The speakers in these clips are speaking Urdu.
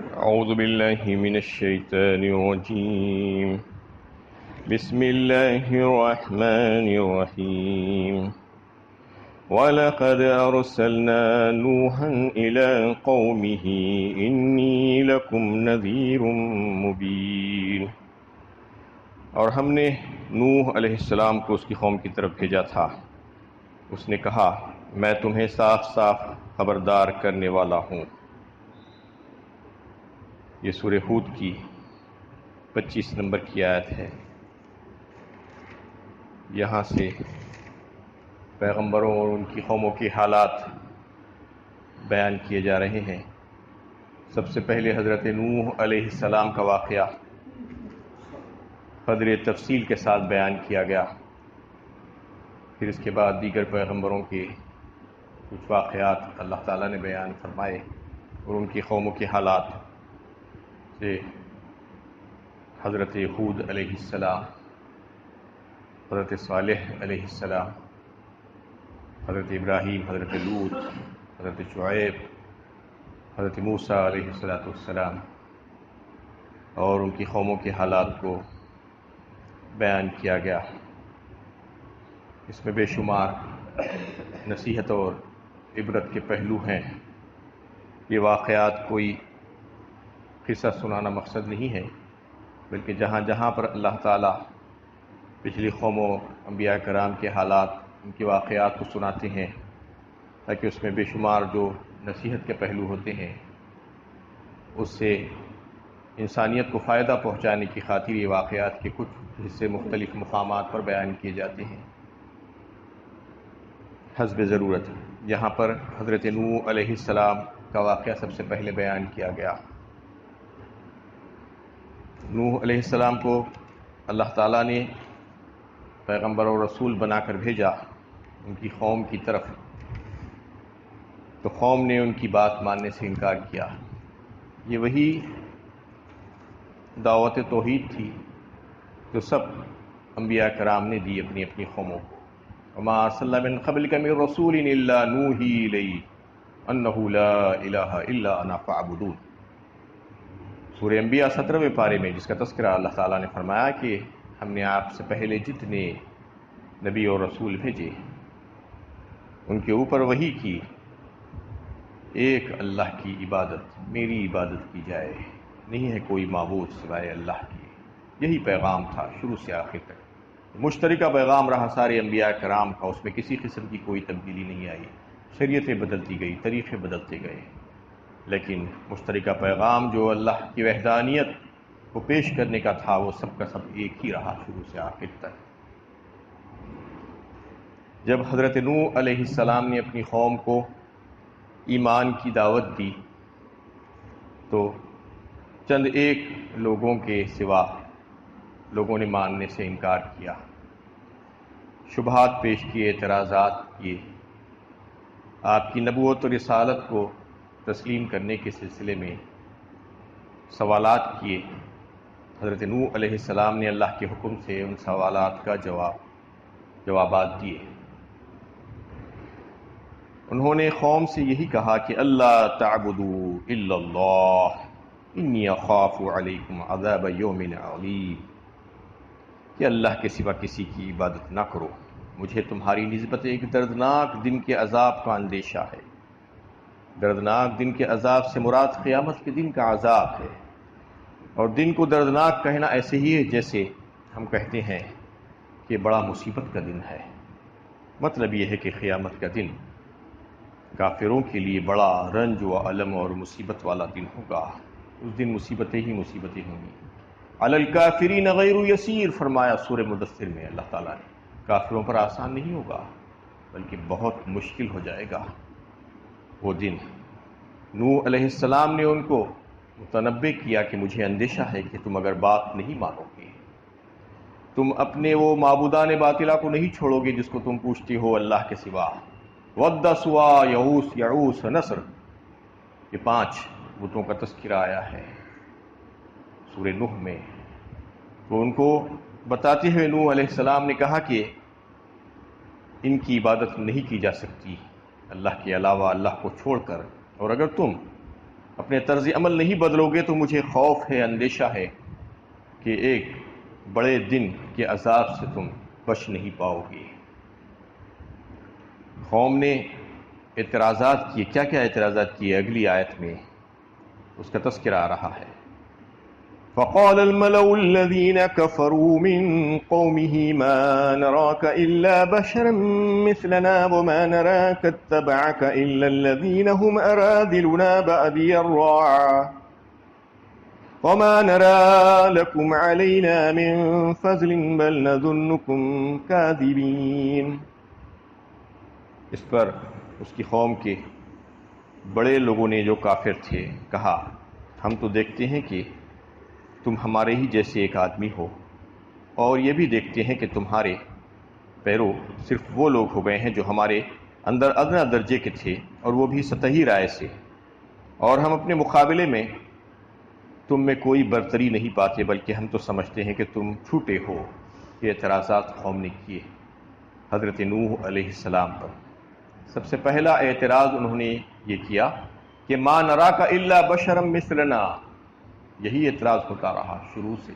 أعوذ بالله من الشيطان الرجيم بسم الله الرحمن الرحيم وَلَقَدْ أَرْسَلْنَا نُوحًا إِلَىٰ قَوْمِهِ إِنِّي لَكُمْ نَذِيرٌ مُّبِينٌ۔ اور ہم نے نوح علیہ السلام کو اس کی قوم کی طرف بھیجا تھا۔ اس نے کہا میں تمہیں صاف صاف خبردار کرنے والا ہوں۔ یہ سورہ ہود کی 25 نمبر کی آیت ہے۔ یہاں سے پیغمبروں اور ان کی قوموں کے حالات بیان کیے جا رہے ہیں۔ سب سے پہلے حضرت نوح علیہ السلام کا واقعہ قدر تفصیل کے ساتھ بیان کیا گیا، پھر اس کے بعد دیگر پیغمبروں کے کچھ واقعات اللہ تعالیٰ نے بیان فرمائے اور ان کی قوموں کے حالات سے حضرت ہود علیہ السلام، حضرت صالح علیہ السلام، حضرت ابراہیم، حضرت لوط، حضرت شعیب، حضرت موسیٰ علیہ السلام اور ان کی قوموں کے حالات کو بیان کیا گیا۔ اس میں بے شمار نصیحت اور عبرت کے پہلو ہیں۔ یہ واقعات کوئی قصہ سنانا مقصد نہیں ہے، بلکہ جہاں جہاں پر اللہ تعالیٰ پچھلی قوموں انبیاء کرام کے حالات، ان کے واقعات کو سناتے ہیں تاکہ اس میں بے شمار جو نصیحت کے پہلو ہوتے ہیں اس سے انسانیت کو فائدہ پہنچانے کی خاطر یہ واقعات کے کچھ حصے مختلف مقامات پر بیان کیے جاتے ہیں حسب ضرورت۔ یہاں پر حضرت نوح علیہ السلام کا واقعہ سب سے پہلے بیان کیا گیا۔ نوح علیہ السلام کو اللہ تعالیٰ نے پیغمبر اور رسول بنا کر بھیجا ان کی قوم کی طرف، تو قوم نے ان کی بات ماننے سے انکار کیا۔ یہ وہی دعوت توحید تھی جو سب انبیاء کرام نے دی اپنی اپنی قوموں کو۔ وما ارسلنا من قبلک من رسول الا نوحی الیہ انہ لا الہ الا انا فاعبدون۔ سورہ انبیاء 17ویں پارے میں جس کا تذکرہ اللہ تعالیٰ نے فرمایا کہ ہم نے آپ سے پہلے جتنے نبی اور رسول بھیجے ان کے اوپر وحی کی ایک اللہ کی عبادت، میری عبادت کی جائے، نہیں ہے کوئی معبود سوائے اللہ کی۔ یہی پیغام تھا شروع سے آخر تک، مشترکہ پیغام رہا سارے انبیاء کرام کا، اس میں کسی قسم کی کوئی تبدیلی نہیں آئی۔ شریعتیں بدلتی گئی، طریقے بدلتے گئے، لیکن مشترکہ پیغام جو اللہ کی وحدانیت کو پیش کرنے کا تھا وہ سب کا سب ایک ہی رہا شروع سے آخر تک۔ جب حضرت نوح علیہ السلام نے اپنی قوم کو ایمان کی دعوت دی تو چند ایک لوگوں کے سوا لوگوں نے ماننے سے انکار کیا، شبہات پیش کیے، اعتراضات کیے، آپ کی نبوت اور رسالت کو تسلیم کرنے کے سلسلے میں سوالات کیے۔ حضرت نوح علیہ السلام نے اللہ کے حکم سے ان سوالات کا جوابات دیے۔ انہوں نے قوم سے یہی کہا کہ اللہ تعبدوا الا اللہ انی اخاف علیکم عذاب یوم علیم، کہ اللہ کے سوا کسی کی عبادت نہ کرو، مجھے تمہاری نسبت ایک دردناک دن کے عذاب کا اندیشہ ہے۔ دردناک دن کے عذاب سے مراد قیامت کے دن کا عذاب ہے، اور دن کو دردناک کہنا ایسے ہی ہے جیسے ہم کہتے ہیں کہ بڑا مصیبت کا دن ہے۔ مطلب یہ ہے کہ قیامت کا دن کافروں کے لیے بڑا رنج و الم اور مصیبت والا دن ہوگا۔ اس دن مصیبتیں ہی مصیبتیں ہوں گی۔ علی الکافرین غیر یسیر فرمایا سورہ مدثر میں اللہ تعالیٰ نے، کافروں پر آسان نہیں ہوگا بلکہ بہت مشکل ہو جائے گا وہ دن۔ نوح علیہ السلام نے ان کو متنبہ کیا کہ مجھے اندیشہ ہے کہ تم اگر بات نہیں مانو گے، تم اپنے وہ معبودان باطلہ کو نہیں چھوڑو گے جس کو تم پوچھتے ہو اللہ کے سوا، ود، سوا، یعوس، نصر، یہ 5 بتوں کا تذکرہ آیا ہے سورہ نوح میں۔ تو ان کو بتاتے ہوئے نوح علیہ السلام نے کہا کہ ان کی عبادت نہیں کی جا سکتی اللہ کے علاوہ، اللہ کو چھوڑ کر، اور اگر تم اپنے طرز عمل نہیں بدلو گے تو مجھے خوف ہے، اندیشہ ہے کہ ایک بڑے دن کے عذاب سے تم بچ نہیں پاؤ گے۔ قوم نے اعتراضات کیے، کیا کیا اعتراضات کیے اگلی آیت میں اس کا تذکرہ آ رہا ہے۔ فقال الملأ الذين كفروا من قومه ما نراك إلا بشرا مثلنا وما نراك اتبعك إلا الذين هم أراذلنا بادي الرعى وما نرى لكم علينا من فضل بل نظنكم كاذبين۔ اس پر اس کی قوم کے بڑے لوگوں نے جو کافر تھے کہا، ہم تو دیکھتے ہیں کہ تم ہمارے ہی جیسے ایک آدمی ہو، اور یہ بھی دیکھتے ہیں کہ تمہارے پیرو صرف وہ لوگ ہو گئے ہیں جو ہمارے اندر ادنا درجے کے تھے، اور وہ بھی سطحی رائے سے، اور ہم اپنے مقابلے میں تم میں کوئی برتری نہیں پاتے، بلکہ ہم تو سمجھتے ہیں کہ تم چھوٹے ہو۔ یہ اعتراضات قوم نے کیے حضرت نوح علیہ السلام پر۔ سب سے پہلا اعتراض انہوں نے یہ کیا کہ ما نراک الا بشرا مثلنا۔ یہی اعتراض ہوتا رہا شروع سے،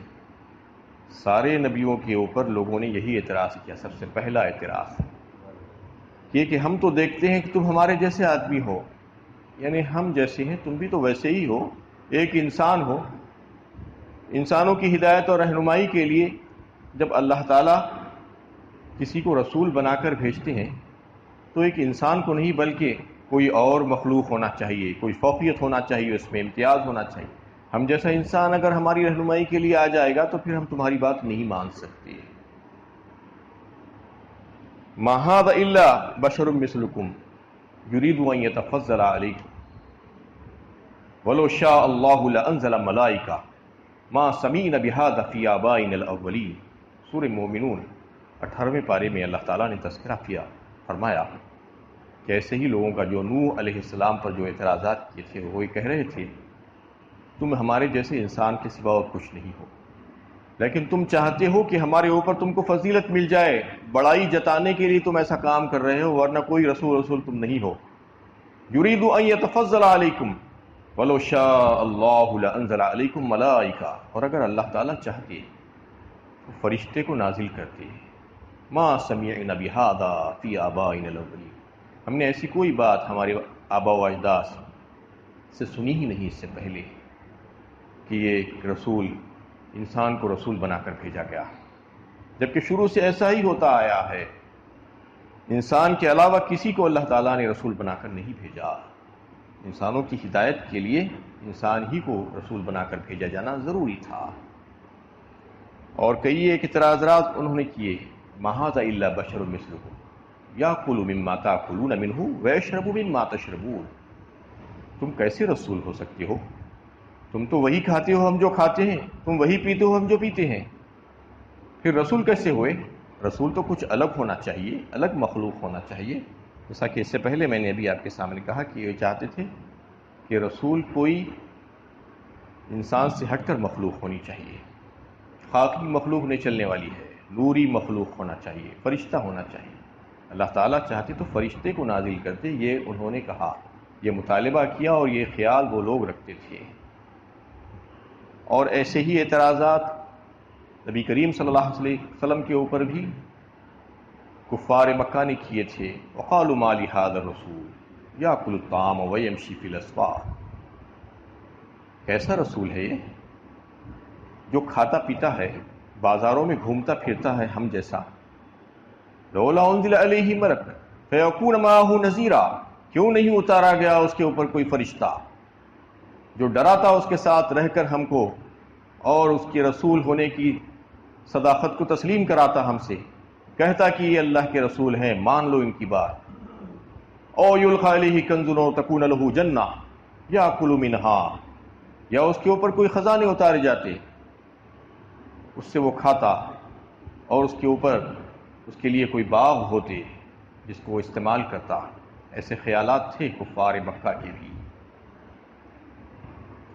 سارے نبیوں کے اوپر لوگوں نے یہی اعتراض کیا۔ سب سے پہلا اعتراض یہ کہ ہم تو دیکھتے ہیں کہ تم ہمارے جیسے آدمی ہو، یعنی ہم جیسے ہیں تم بھی تو ویسے ہی ہو، ایک انسان ہو۔ انسانوں کی ہدایت اور رہنمائی کے لیے جب اللہ تعالیٰ کسی کو رسول بنا کر بھیجتے ہیں تو ایک انسان کو نہیں بلکہ کوئی اور مخلوق ہونا چاہیے، کوئی فوقیت ہونا چاہیے، اس میں امتیاز ہونا چاہیے۔ ہم جیسا انسان اگر ہماری رہنمائی کے لیے آ جائے گا تو پھر ہم تمہاری بات نہیں مان سکتے۔ ما ھذا الا بشر مثلکم یرید ان یتفضل علیکم ولو شاء اللہ لانزل ملائکہ ما سمعنا بہذا فی آبائنا الاولین۔ سورہ مومنون 18ویں پارے میں اللہ تعالیٰ نے تذکرہ کیا، فرمایا کہ ایسے ہی لوگوں کا جو نوح علیہ السلام پر جو اعتراضات کیے تھے وہ یہ کہہ رہے تھے تم ہمارے جیسے انسان کے سوا اور کچھ نہیں ہو، لیکن تم چاہتے ہو کہ ہمارے اوپر تم کو فضیلت مل جائے، بڑائی جتانے کے لیے تم ایسا کام کر رہے ہو، ورنہ کوئی رسول تم نہیں ہو۔ یرید ان یتفضل علیکم ولو شاء اللہ لانزل علیکم ملائکہ، اور اگر اللہ تعالیٰ چاہتے تو فرشتے کو نازل کرتے۔ ما سمعنا بہذا فی آبائنا الاولین، ہم نے ایسی کوئی بات ہمارے آبا و اجداد سے سنی ہی نہیں اس سے پہلے کہ یہ رسول انسان کو رسول بنا کر بھیجا گیا، جبکہ شروع سے ایسا ہی ہوتا آیا ہے۔ انسان کے علاوہ کسی کو اللہ تعالیٰ نے رسول بنا کر نہیں بھیجا۔ انسانوں کی ہدایت کے لیے انسان ہی کو رسول بنا کر بھیجا جانا ضروری تھا۔ اور کئی ایک اعتراضات انہوں نے کیے، ما ھذا الا بشر مثلکم یاکل مما تاکلون منہ ویشرب مما تشربون۔ تم کیسے رسول ہو سکتے ہو؟ تم تو وہی کھاتے ہو ہم جو کھاتے ہیں، تم وہی پیتے ہو ہم جو پیتے ہیں، پھر رسول کیسے ہوئے؟ رسول تو کچھ الگ ہونا چاہیے، الگ مخلوق ہونا چاہیے۔ جیسا کہ اس سے پہلے میں نے ابھی آپ کے سامنے کہا کہ یہ چاہتے تھے کہ رسول کوئی انسان سے ہٹ کر مخلوق ہونی چاہیے، خاکی مخلوق نہیں چلنے والی ہے، نوری مخلوق ہونا چاہیے، فرشتہ ہونا چاہیے۔ اللہ تعالیٰ چاہتے تو فرشتے کو نازل کرتے، یہ انہوں نے کہا، یہ مطالبہ کیا اور یہ خیال وہ لوگ رکھتے تھے۔ اور ایسے ہی اعتراضات نبی کریم صلی اللہ علیہ وسلم کے اوپر بھی کفار مکہ نے کیے تھے۔ وقالوا ما لهذا الرسول یاکل الطعام ویمشی فی الاسواق۔ کیسا رسول ہے یہ جو کھاتا پیتا ہے، بازاروں میں گھومتا پھرتا ہے ہم جیسا۔ لولا انزل علیہ ملک فیکون معہ نذیرا، کیوں نہیں اتارا گیا اس کے اوپر کوئی فرشتہ جو ڈراتا اس کے ساتھ رہ کر ہم کو اور اس کے رسول ہونے کی صداقت کو تسلیم کراتا ہم سے، کہتا کہ یہ اللہ کے رسول ہیں، مان لو ان کی بات۔ او یلقی علیہ کنز تکون لہ جنہ یاکل منہا، یا اس کے اوپر کوئی خزانے اتارے جاتے، اس سے وہ کھاتا، اور اس کے اوپر اس کے لیے کوئی باغ ہوتے جس کو وہ استعمال کرتا۔ ایسے خیالات تھے کفار مکہ کے بھی۔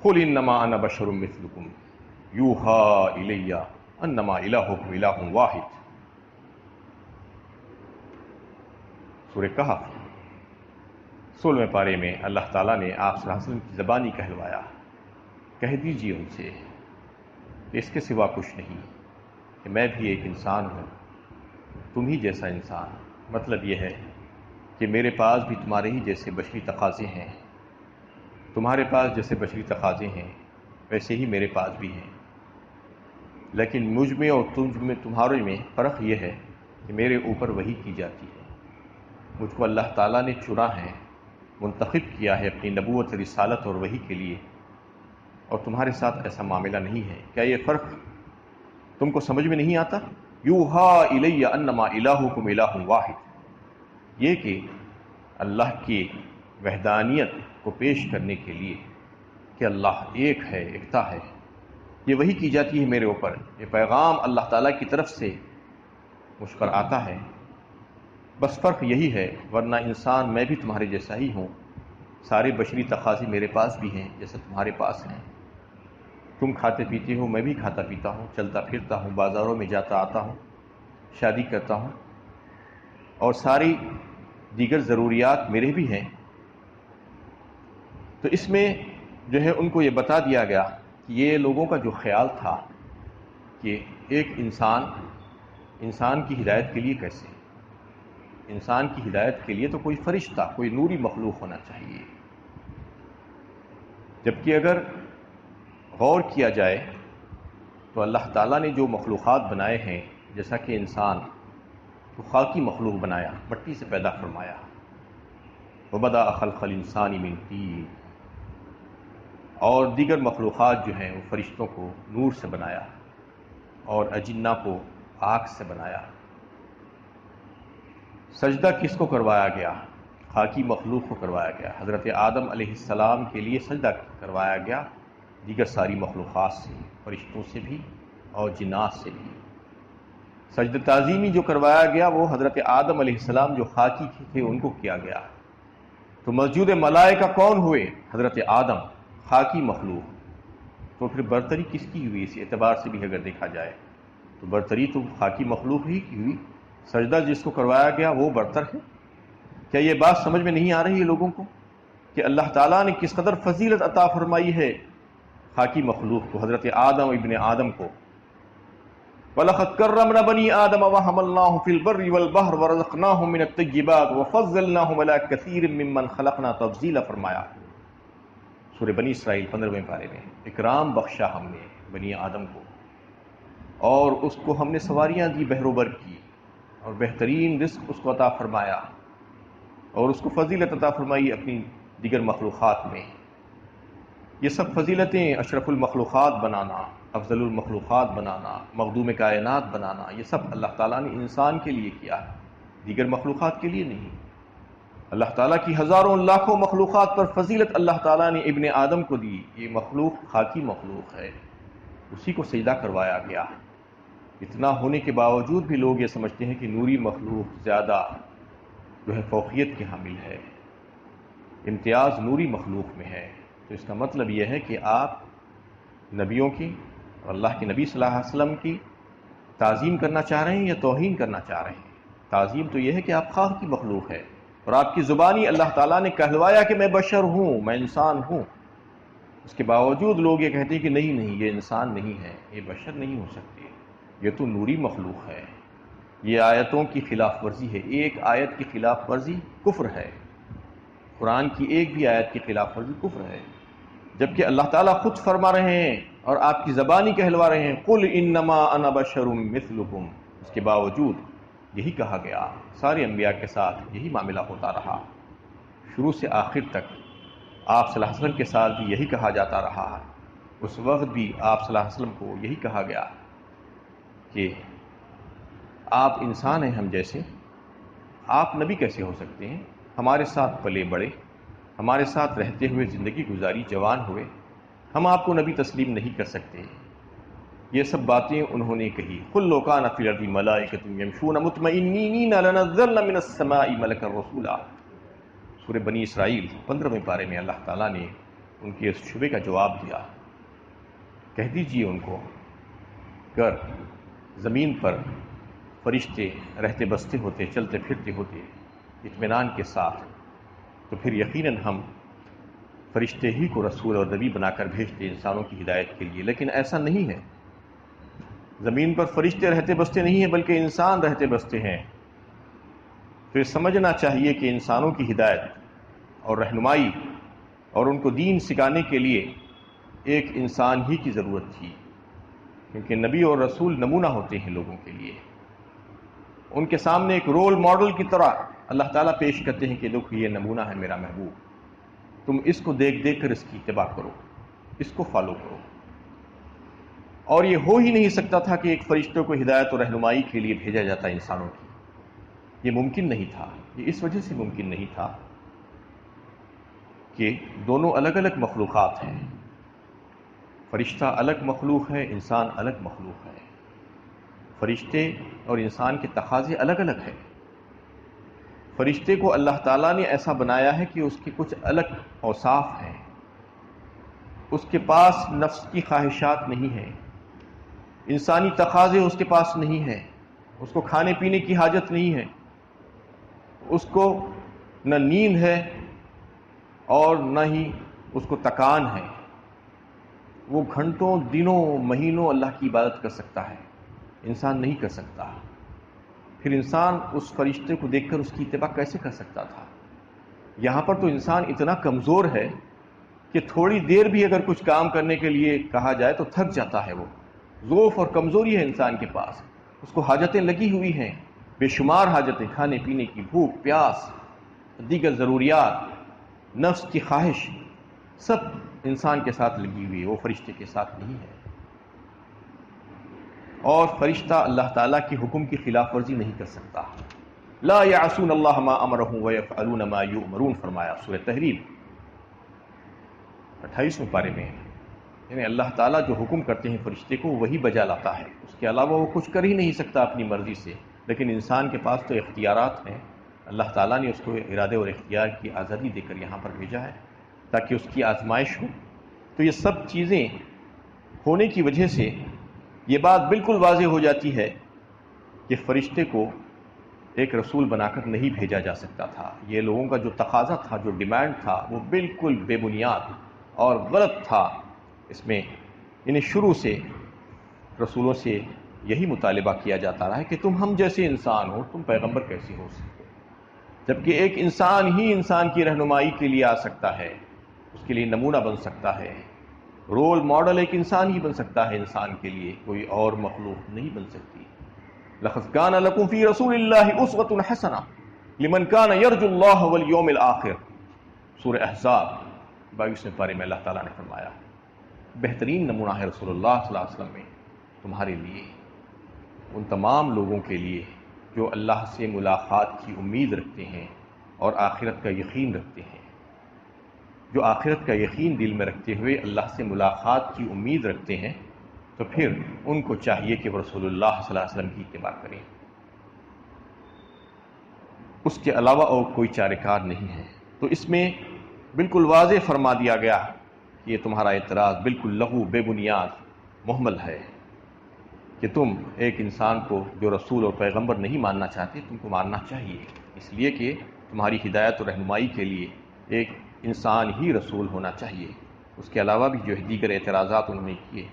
قل انما انا بشر مثلکم یوحی الی انما الہکم الہ واحد۔ سورہ کہف 16ویں پارے میں اللہ تعالیٰ نے آپ صلی اللہ علیہ وسلم کی زبانی کہلوایا، کہہ دیجیے ان سے کہ اس کے سوا کچھ نہیں، کہ میں بھی ایک انسان ہوں، تم ہی جیسا انسان۔ مطلب یہ ہے کہ میرے پاس بھی تمہارے ہی جیسے بشری تقاضے ہیں، تمہارے پاس جیسے بشری تقاضے ہیں ویسے ہی میرے پاس بھی ہیں، لیکن مجھ میں اور تمہارے میں فرق یہ ہے کہ میرے اوپر وحی کی جاتی ہے، مجھ کو اللہ تعالیٰ نے چنا ہے، منتخب کیا ہے اپنی نبوت، رسالت اور وحی کے لیے، اور تمہارے ساتھ ایسا معاملہ نہیں ہے۔ کیا یہ فرق تم کو سمجھ میں نہیں آتا؟ یوحا الی انما الہکم الہ واحد، یہ کہ اللہ کی وحدانیت کو پیش کرنے کے لیے کہ اللہ ایک ہے، ایکتا ہے، یہ وحی کی جاتی ہے میرے اوپر، یہ پیغام اللہ تعالیٰ کی طرف سے مجھ پر آتا ہے، بس فرق یہی ہے، ورنہ انسان میں بھی تمہارے جیسا ہی ہوں، سارے بشری تقاضے میرے پاس بھی ہیں جیسے تمہارے پاس ہیں، تم کھاتے پیتے ہو، میں بھی کھاتا پیتا ہوں، چلتا پھرتا ہوں، بازاروں میں جاتا آتا ہوں، شادی کرتا ہوں، اور ساری دیگر ضروریات میرے بھی ہیں۔ تو اس میں جو ہے ان کو یہ بتا دیا گیا کہ یہ لوگوں کا جو خیال تھا کہ ایک انسان کی ہدایت کے لیے کیسے، انسان کی ہدایت کے لیے تو کوئی فرشتہ، کوئی نوری مخلوق ہونا چاہیے، جبکہ اگر غور کیا جائے تو اللہ تعالیٰ نے جو مخلوقات بنائے ہیں، جیسا کہ انسان تو خاکی مخلوق بنایا، مٹی سے پیدا فرمایا، وَبَدَأَ خَلْقَ الْإِنسَانِ مِنْ طِينٍ، اور دیگر مخلوقات جو ہیں وہ فرشتوں کو نور سے بنایا اور اجنہ کو آگ سے بنایا۔ سجدہ کس کو کروایا گیا؟ خاکی مخلوق کو کروایا گیا، حضرت آدم علیہ السلام کے لیے سجدہ کروایا گیا، دیگر ساری مخلوقات سے، فرشتوں سے بھی اور جنات سے بھی۔ سجدہ تعظیمی جو کروایا گیا وہ حضرت آدم علیہ السلام جو خاکی تھے ان کو کیا گیا۔ تو مسجود ملائکہ کون ہوئے؟ حضرت آدم، خاکی مخلوق۔ تو پھر برتری کس کی ہوئی؟ اس اعتبار سے بھی اگر دیکھا جائے تو برتری تو خاکی مخلوق ہی کی ہوئی، سجدہ جس کو کروایا گیا وہ برتر ہے۔ کیا یہ بات سمجھ میں نہیں آ رہی ہے لوگوں کو کہ اللہ تعالیٰ نے کس قدر فضیلت عطا فرمائی ہے خاکی مخلوق کو، حضرت آدم ابن آدم کو؟ وَلَقَدْ كَرَّمْنَا بَنِي آدَمَ وَحَمَلْنَاهُمْ فِي الْبَرِّ وَالْبَحْرِ وَرَزَقْنَاهُمْ مِنَ الطَّيِّبَاتِ وَفَضَّلْنَاهُمْ عَلَىٰ كَثِيرٍ مِّمَّنْ خَلَقْنَا تَفْضِيلًا فرمایا سورہ بنی اسرائیل 15ویں پارے میں۔ اکرام بخشا ہم نے بنی آدم کو، اور اس کو ہم نے سواریاں دی، بحر و بر کی، اور بہترین رزق اس کو عطا فرمایا، اور اس کو فضیلت عطا فرمائی اپنی دیگر مخلوقات میں۔ یہ سب فضیلتیں، اشرف المخلوقات بنانا، افضل المخلوقات بنانا، مخدوم کائنات بنانا، یہ سب اللہ تعالیٰ نے انسان کے لیے کیا ہے، دیگر مخلوقات کے لیے نہیں۔ اللہ تعالیٰ کی ہزاروں لاکھوں مخلوقات پر فضیلت اللہ تعالیٰ نے ابن آدم کو دی۔ یہ مخلوق خاکی مخلوق ہے، اسی کو سجدہ کروایا گیا۔ اتنا ہونے کے باوجود بھی لوگ یہ سمجھتے ہیں کہ نوری مخلوق زیادہ جو ہے فوقیت کے حامل ہے، امتیاز نوری مخلوق میں ہے۔ تو اس کا مطلب یہ ہے کہ آپ نبیوں کی اور اللہ کے نبی صلی اللہ علیہ وسلم کی تعظیم کرنا چاہ رہے ہیں یا توہین کرنا چاہ رہے ہیں؟ تعظیم تو یہ ہے کہ آپ خاکی مخلوق ہے، اور آپ کی زبانی اللہ تعالیٰ نے کہلوایا کہ میں بشر ہوں، میں انسان ہوں، اس کے باوجود لوگ یہ کہتے ہیں کہ نہیں نہیں، یہ انسان نہیں ہے، یہ بشر نہیں ہو سکتے، یہ تو نوری مخلوق ہے، یہ آیتوں کی خلاف ورزی ہے۔ ایک آیت کی خلاف ورزی کفر ہے، قرآن کی ایک بھی آیت کی خلاف ورزی کفر ہے، جبکہ اللہ تعالیٰ خود فرما رہے ہیں اور آپ کی زبانی کہلوا رہے ہیں قُلْ إِنَّمَا أَنَا بَشَرٌ مِثْلُكُمْ۔ اس کے باوجود یہی کہا گیا، سارے انبیاء کے ساتھ یہی معاملہ ہوتا رہا، شروع سے آخر تک آپ صلی اللہ علیہ وسلم کے ساتھ بھی یہی کہا جاتا رہا۔ اس وقت بھی آپ صلی اللہ علیہ وسلم کو یہی کہا گیا کہ آپ انسان ہیں ہم جیسے، آپ نبی کیسے ہو سکتے ہیں؟ ہمارے ساتھ پلے بڑے، ہمارے ساتھ رہتے ہوئے زندگی گزاری، جوان ہوئے، ہم آپ کو نبی تسلیم نہیں کر سکتے۔ یہ سب باتیں انہوں نے کہی۔ قُلْ لَوْ كَانَ فِي الْأَرْضِ مَلَائِكَةٌ يَمْشُونَ مُطْمَئِنِّينَ لَنَزَّلْنَا مِنَ السَّمَاءِ مَلَكًا رَسُولًا۔ سورہ بنی اسرائیل 15ویں پارے میں اللہ تعالیٰ نے ان کے اس شبے کا جواب دیا۔ کہہ دیجئے ان کو، اگر زمین پر فرشتے رہتے بستے ہوتے، چلتے پھرتے ہوتے اطمینان کے ساتھ، تو پھر یقیناً ہم فرشتے ہی کو رسول اور نبی بنا کر بھیجتے انسانوں کی ہدایت کے لیے، لیکن ایسا نہیں ہے۔ زمین پر فرشتے رہتے بستے نہیں ہیں بلکہ انسان رہتے بستے ہیں۔ پھر سمجھنا چاہیے کہ انسانوں کی ہدایت اور رہنمائی اور ان کو دین سکھانے کے لیے ایک انسان ہی کی ضرورت تھی، کیونکہ نبی اور رسول نمونہ ہوتے ہیں لوگوں کے لیے۔ ان کے سامنے ایک رول ماڈل کی طرح اللہ تعالیٰ پیش کرتے ہیں کہ دیکھو یہ نمونہ ہے میرا محبوب، تم اس کو دیکھ دیکھ کر اس کی اتباع کرو، اس کو فالو کرو۔ اور یہ ہو ہی نہیں سکتا تھا کہ ایک فرشتوں کو ہدایت اور رہنمائی کے لیے بھیجا جاتا انسانوں کی، یہ ممکن نہیں تھا۔ یہ اس وجہ سے ممکن نہیں تھا کہ دونوں الگ الگ مخلوقات ہیں، فرشتہ الگ مخلوق ہے، انسان الگ مخلوق ہے۔ فرشتے اور انسان کے تقاضے الگ الگ ہیں۔ فرشتے کو اللہ تعالیٰ نے ایسا بنایا ہے کہ اس کے کچھ الگ اوصاف ہیں، اس کے پاس نفس کی خواہشات نہیں ہیں، انسانی تقاضے اس کے پاس نہیں ہیں، اس کو کھانے پینے کی حاجت نہیں ہے، اس کو نہ نیند ہے اور نہ ہی اس کو تکان ہے۔ وہ گھنٹوں دنوں مہینوں اللہ کی عبادت کر سکتا ہے، انسان نہیں کر سکتا۔ پھر انسان اس فرشتے کو دیکھ کر اس کی اتباع کیسے کر سکتا تھا؟ یہاں پر تو انسان اتنا کمزور ہے کہ تھوڑی دیر بھی اگر کچھ کام کرنے کے لیے کہا جائے تو تھک جاتا ہے۔ وہ ضعف اور کمزوری ہے انسان کے پاس، اس کو حاجتیں لگی ہوئی ہیں، بے شمار حاجتیں، کھانے پینے کی، بھوک پیاس، دیگر ضروریات، نفس کی خواہش، سب انسان کے ساتھ لگی ہوئی ہے، وہ فرشتے کے ساتھ نہیں ہے۔ اور فرشتہ اللہ تعالیٰ کے حکم کی خلاف ورزی نہیں کر سکتا۔ لا یعصون اللہ ما امرہم ویفعلون ما یؤمرون فرمایا سورہ تحریم 28ویں پارے میں۔ یعنی اللہ تعالیٰ جو حکم کرتے ہیں فرشتے کو وہی بجا لاتا ہے، اس کے علاوہ وہ کچھ کر ہی نہیں سکتا اپنی مرضی سے۔ لیکن انسان کے پاس تو اختیارات ہیں، اللہ تعالیٰ نے اس کو ارادے اور اختیار کی آزادی دے کر یہاں پر بھیجا ہے تاکہ اس کی آزمائش ہو۔ تو یہ سب چیزیں ہونے کی وجہ سے یہ بات بالکل واضح ہو جاتی ہے کہ فرشتے کو ایک رسول بنا کر نہیں بھیجا جا سکتا تھا۔ یہ لوگوں کا جو تقاضا تھا، جو ڈیمانڈ تھا، وہ بالکل بے بنیاد اور غلط تھا۔ اس میں انہیں شروع سے رسولوں سے یہی مطالبہ کیا جاتا رہا ہے کہ تم ہم جیسے انسان ہو، تم پیغمبر کیسے ہو سکتے؟ جبکہ ایک انسان ہی انسان کی رہنمائی کے لیے آ سکتا ہے، اس کے لیے نمونہ بن سکتا ہے، رول ماڈل ایک انسان ہی بن سکتا ہے انسان کے لیے، کوئی اور مخلوق نہیں بن سکتی۔ لَقَدْ كَانَ لَكُمْ فِي رَسُولِ اللَّهِ أُسْوَةٌ حَسَنَةٌ لِمَنْ كَانَ يَرْجُو اللَّهَ وَالْيَوْمِ الْآخِرِ سورہ احزاب 22ویں پارے میں اللہ تعالیٰ نے فرمایا بہترین نمونہ ہے رسول اللہ صلی اللہ علیہ وسلم میں تمہارے لیے، ان تمام لوگوں کے لیے جو اللہ سے ملاقات کی امید رکھتے ہیں اور آخرت کا یقین رکھتے ہیں۔ جو آخرت کا یقین دل میں رکھتے ہوئے اللہ سے ملاقات کی امید رکھتے ہیں تو پھر ان کو چاہیے کہ وہ رسول اللہ صلی اللہ علیہ وسلم کی اتباع کریں، اس کے علاوہ اور کوئی چارہ کار نہیں ہے۔ تو اس میں بالکل واضح فرما دیا گیا کہ یہ تمہارا اعتراض بالکل لغو، بے بنیاد، مہمل ہے کہ تم ایک انسان کو جو رسول اور پیغمبر نہیں ماننا چاہتے، تم کو ماننا چاہیے، اس لیے کہ تمہاری ہدایت اور رہنمائی کے لیے ایک انسان ہی رسول ہونا چاہیے۔ اس کے علاوہ بھی جو دیگر اعتراضات انہوں نے کیے،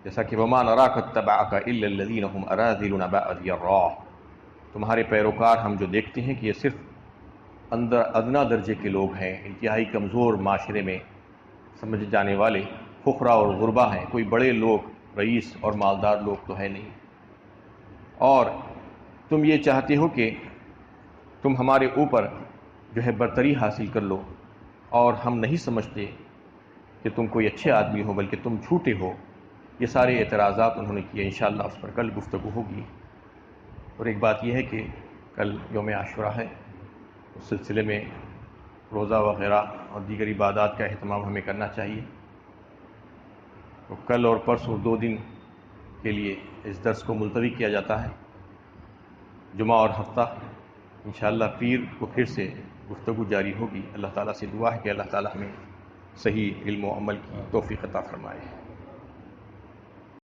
جیسا کہ وَمَا نَرَاكَ اتَّبَعَكَ إِلَّا الَّذِينَ هُمْ أَرَاذِلُنَا بَادِيَ الرَّأْيِ، تمہارے پیروکار ہم جو دیکھتے ہیں کہ یہ صرف ادنا درجے کے لوگ ہیں، انتہائی کمزور معاشرے میں سمجھے جانے والے فقراء اور غربا ہیں، کوئی بڑے لوگ، رئیس اور مالدار لوگ تو ہے نہیں، اور تم یہ چاہتے ہو کہ تم ہمارے اوپر جو ہے برتری حاصل کر لو، اور ہم نہیں سمجھتے کہ تم کوئی اچھے آدمی ہو بلکہ تم جھوٹے ہو۔ یہ سارے اعتراضات انہوں نے کیے، انشاءاللہ اس پر کل گفتگو ہوگی۔ اور ایک بات یہ ہے کہ کل یوم عاشوراء ہے، اس سلسلے میں روزہ وغیرہ اور دیگر عبادات کا اہتمام ہمیں کرنا چاہیے۔ تو کل اور پرسوں 2 دن کے لیے اس درس کو ملتوی کیا جاتا ہے، جمعہ اور ہفتہ۔ انشاءاللہ پیر کو پھر سے گفتگو جاری ہوگی۔ اللہ تعالیٰ سے دعا ہے کہ اللہ تعالیٰ ہمیں صحیح علم و عمل کی توفیق عطا فرمائے۔